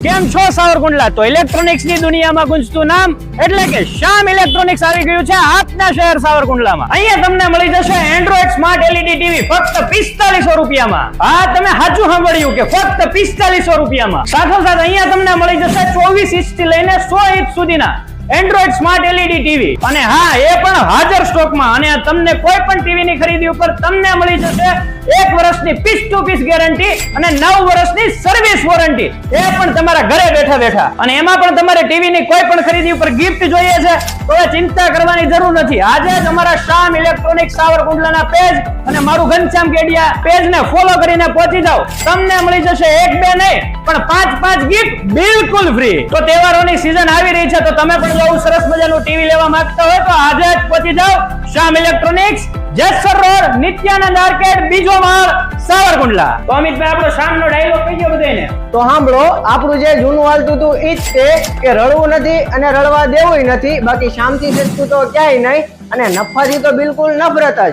કેમ છો સાવરકુંડલા? તો ઇલેક્ટ્રોનિક્સ ની દુનિયામાં ગુંજતું નામ એટલે કે શ્યામ ઇલેક્ટ્રોનિક્સ આવી ગયું છે આપના શહેર સાવરકુંડલામાં. અહીંયા તમને મળી જશે એન્ડ્રોઇડ સ્માર્ટ એલઈડી ટીવી ફક્ત 4500 રૂપિયામાં. હા, તમે સાચું સાંભળ્યું કે ફક્ત 4500 રૂપિયામાં. સાથોસાથ અહીંયા તમને મળી જશે 24 ઇંચ થી લઈને 100 ઇંચ સુધીના એન્ડ્રોઇડ સ્માર્ટ એલઈડી ટીવી, અને હા, એ પણ હાજર સ્ટોકમાં. અને તમને કોઈ પણ ટીવી ની ખરીદી ઉપર તમને મળી જશે 1 વર્ષની પીસ ટુ પીસ ગેરંટી અને 9 વર્ષની સર્વિસ વોરંટી, એ પણ તમારા ઘરે બેઠા બેઠા. અને એમાં પણ તમારે ટીવી ની કોઈ પણ ખરીદી ઉપર ગિફ્ટ જોઈએ છે તો ચિંતા કરવાની જરૂર નથી. આજે જ અમારા શ્યામ ઇલેક્ટ્રોનિક્સ સાવરકુંડલાના પેજ અને મારું ઘનશ્યામ કેડિયા પેજ ને ફોલો કરીને પહોંચી જાઓ. તમને મળી જશે 1 2 નહીં પણ 5 ગિફ્ટ બિલકુલ ફ્રી. તો તહેવારોની સીઝન આવી રહી છે, તો તમે પણ બહુ સરસ મજાનું ટીવી લેવા માંગતા હોય તો આજે જ પહોંચી જાઓ Shyam electronics, Jesar road, Nityanand arcade, બીજો માળ, સાવરકુંડલા. તો અમિતભાઈ, આપણો શ્યામનો ડાયલોગ કહી દો બધાને. તો સાંભળો, આપણું જે જૂનું હાલતું હતું ઈ જ છે કે રડવું નથી અને રડવા દેવું નથી, બાકી શામથી સસ્તું તો ક્યાંય નહીં, અને નફાથી તો બિલકુલ નફરત જ.